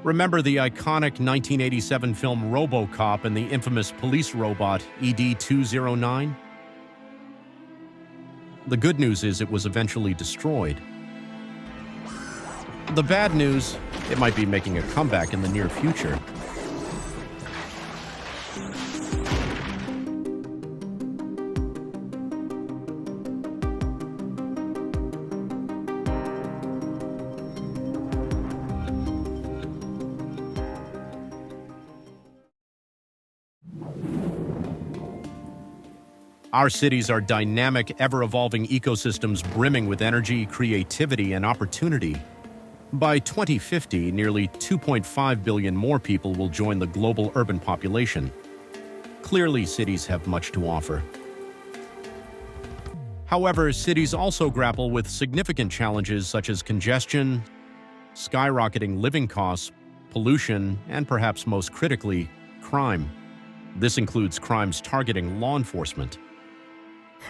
Remember the iconic 1987 film Robocop and the infamous police robot ED-209? The good news is it was eventually destroyed. The bad news, it might be making a comeback in the near future. Our cities are dynamic, ever-evolving ecosystems brimming with energy, creativity, and opportunity. By 2050, nearly 2.5 billion more people will join the global urban population. Clearly, cities have much to offer. However, cities also grapple with significant challenges such as congestion, skyrocketing living costs, pollution, and perhaps most critically, crime. This includes crimes targeting law enforcement.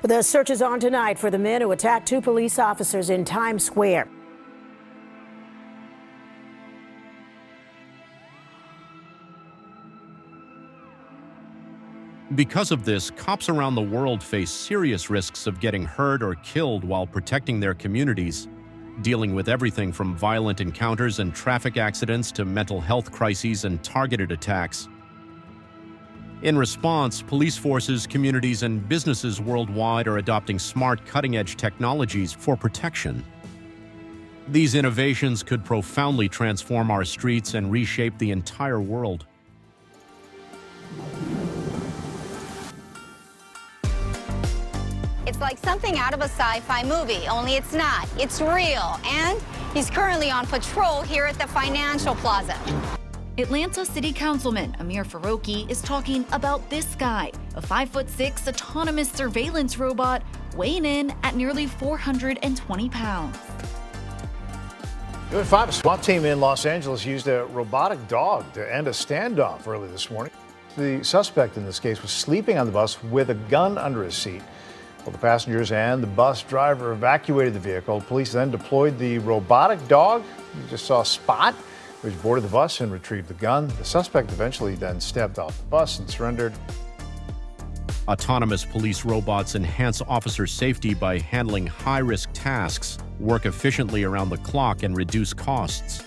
The search is on tonight for the men who attacked two police officers in Times Square. Because of this, cops around the world face serious risks of getting hurt or killed while protecting their communities, dealing with everything from violent encounters and traffic accidents to mental health crises and targeted attacks. In response, police forces, communities, and businesses worldwide are adopting smart, cutting-edge technologies for protection. These innovations could profoundly transform our streets and reshape the entire world. It's like something out of a sci-fi movie, only it's not. It's real, and he's currently on patrol here at the Financial Plaza. Atlanta City Councilman Amir Faroqi is talking about this guy, a 5'6" autonomous surveillance robot weighing in at nearly 420 pounds. At 5, a SWAT team in Los Angeles used a robotic dog to end a standoff early this morning. The suspect in this case was sleeping on the bus with a gun under his seat. Well, the passengers and the bus driver evacuated the vehicle. Police then deployed the robotic dog. You just saw Spot, which boarded the bus and retrieved the gun. The suspect eventually then stepped off the bus and surrendered. Autonomous police robots enhance officer safety by handling high-risk tasks, work efficiently around the clock, and reduce costs.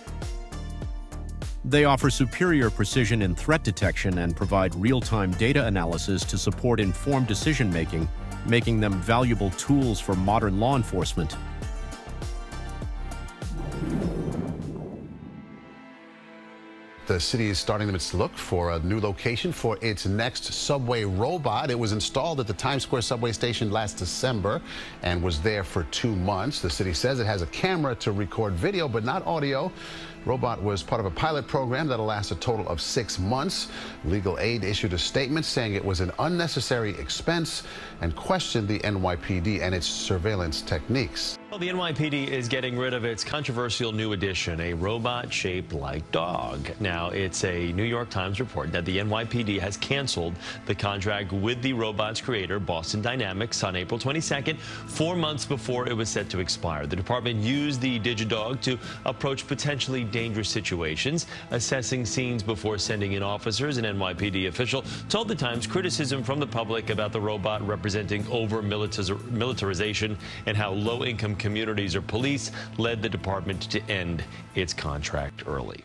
They offer superior precision in threat detection and provide real-time data analysis to support informed decision-making, making them valuable tools for modern law enforcement. The city is starting its look for a new location for its next subway robot. It was installed at the Times Square subway station last December and was there for 2 months. The city says it has a camera to record video, but not audio. Robot was part of a pilot program that'll last a total of 6 months. Legal aid issued a statement saying it was an unnecessary expense and questioned the NYPD and its surveillance techniques. Well, the NYPD is getting rid of its controversial new addition, a robot shaped like dog. Now, it's a New York Times report that the NYPD has canceled the contract with the robot's creator, Boston Dynamics, on April 22nd, 4 months before it was set to expire. The department used the DigiDog to approach potentially dangerous situations, assessing scenes before sending in officers. An NYPD official told the Times criticism from the public about the robot representing over-militarization and how low-income communities or police led the department to end its contract early.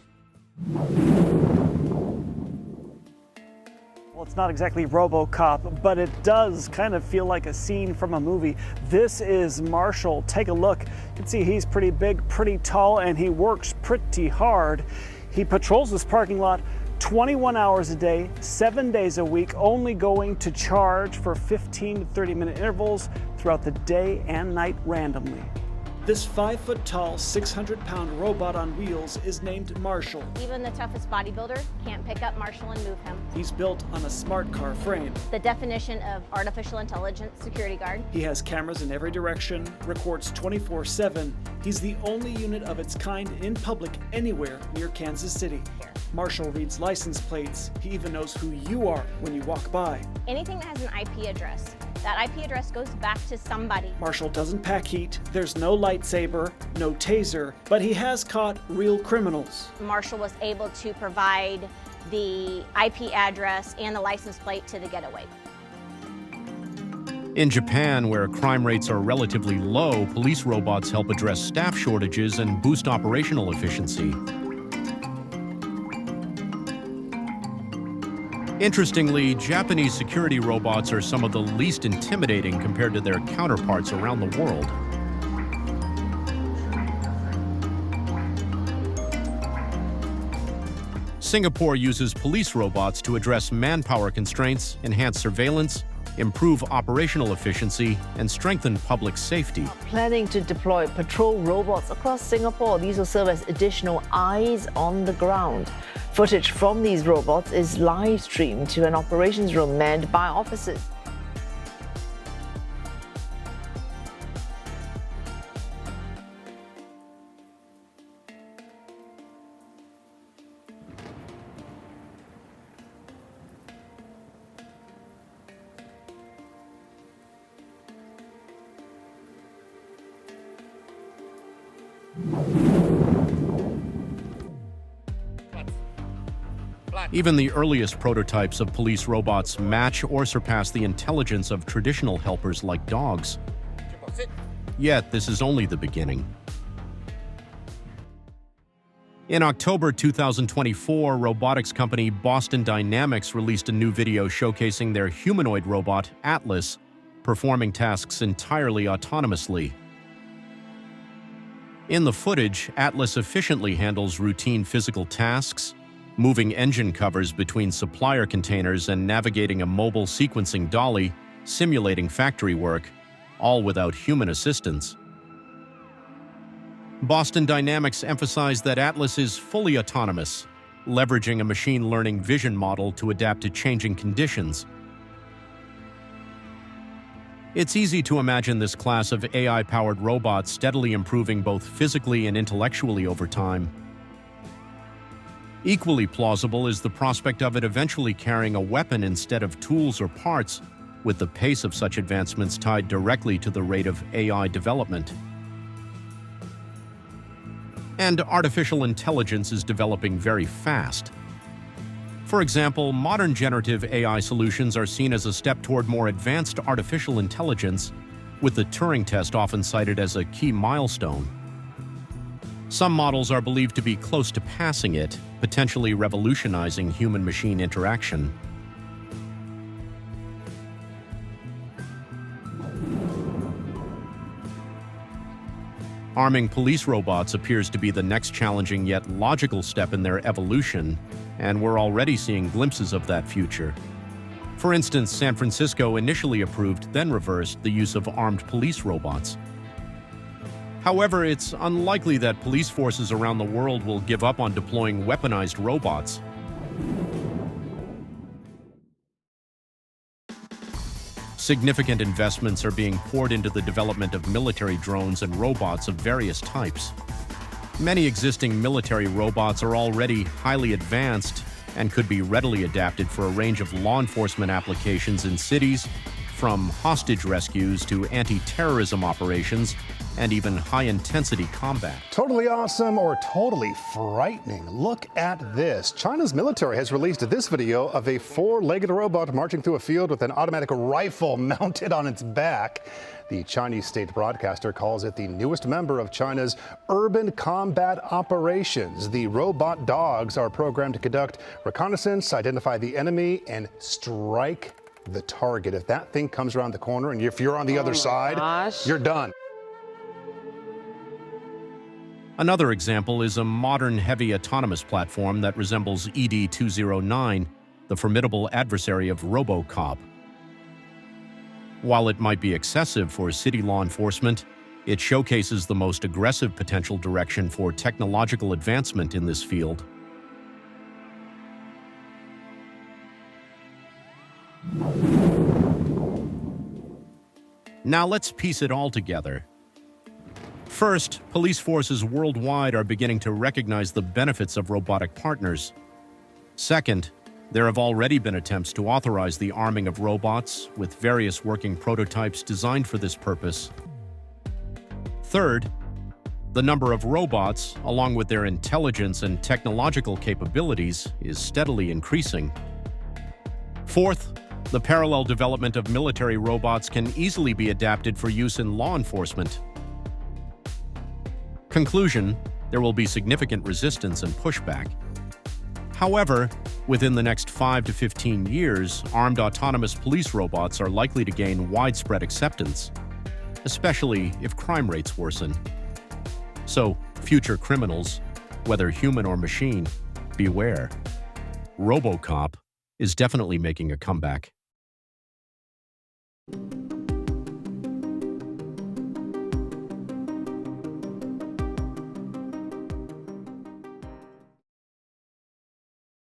Well, it's not exactly Robocop, but it does kind of feel like a scene from a movie. This is Marshall. Take a look. You can see he's pretty big, pretty tall, and he works pretty hard. He patrols this parking lot 21 hours a day, 7 days a week, only going to charge for 15 to 30-minute intervals throughout the day and night randomly. This 5-foot-tall, 600-pound robot on wheels is named Marshall. Even the toughest bodybuilder can't pick up Marshall and move him. He's built on a smart car frame. The definition of artificial intelligence security guard. He has cameras in every direction, records 24/7. He's the only unit of its kind in public anywhere near Kansas City. Marshall reads license plates. He even knows who you are when you walk by. Anything that has an IP address That IP address goes back to somebody. Marshall doesn't pack heat, there's no lightsaber, no taser, but he has caught real criminals. Marshall was able to provide the IP address and the license plate to the getaway. In Japan, where crime rates are relatively low, police robots help address staff shortages and boost operational efficiency. Interestingly, Japanese security robots are some of the least intimidating compared to their counterparts around the world. Singapore uses police robots to address manpower constraints, enhance surveillance, improve operational efficiency, and strengthen public safety. Planning to deploy patrol robots across Singapore. These will serve as additional eyes on the ground. Footage from these robots is live streamed to an operations room manned by officers. Even the earliest prototypes of police robots match or surpass the intelligence of traditional helpers like dogs. Yet, this is only the beginning. In October 2024, robotics company Boston Dynamics released a new video showcasing their humanoid robot, Atlas, performing tasks entirely autonomously. In the footage, Atlas efficiently handles routine physical tasks, moving engine covers between supplier containers and navigating a mobile sequencing dolly, simulating factory work, all without human assistance. Boston Dynamics emphasized that Atlas is fully autonomous, leveraging a machine learning vision model to adapt to changing conditions. It's easy to imagine this class of AI-powered robots steadily improving both physically and intellectually over time. Equally plausible is the prospect of it eventually carrying a weapon instead of tools or parts, with the pace of such advancements tied directly to the rate of AI development. And artificial intelligence is developing very fast. For example, modern generative AI solutions are seen as a step toward more advanced artificial intelligence, with the Turing test often cited as a key milestone. Some models are believed to be close to passing it, potentially revolutionizing human-machine interaction. Arming police robots appears to be the next challenging yet logical step in their evolution, and we're already seeing glimpses of that future. For instance, San Francisco initially approved, then reversed, the use of armed police robots. However, it's unlikely that police forces around the world will give up on deploying weaponized robots. Significant investments are being poured into the development of military drones and robots of various types. Many existing military robots are already highly advanced and could be readily adapted for a range of law enforcement applications in cities, from hostage rescues to anti-terrorism operations and even high-intensity combat. Totally awesome or totally frightening. Look at this. China's military has released this video of a four-legged robot marching through a field with an automatic rifle mounted on its back. The Chinese state broadcaster calls it the newest member of China's urban combat operations. The robot dogs are programmed to conduct reconnaissance, identify the enemy, and strike the target. If that thing comes around the corner and if you're on the other side, you're done. Another example is a modern heavy autonomous platform that resembles ED-209, the formidable adversary of Robocop. While it might be excessive for city law enforcement, it showcases the most aggressive potential direction for technological advancement in this field. Now let's piece it all together. First, police forces worldwide are beginning to recognize the benefits of robotic partners. Second, There have already been attempts to authorize the arming of robots, with various working prototypes designed for this purpose. Third, the number of robots, along with their intelligence and technological capabilities, is steadily increasing. Fourth, the parallel development of military robots can easily be adapted for use in law enforcement. Conclusion: there will be significant resistance and pushback. However, within the next 5 to 15 years, armed autonomous police robots are likely to gain widespread acceptance, especially if crime rates worsen. So, future criminals, whether human or machine, beware. Robocop is definitely making a comeback.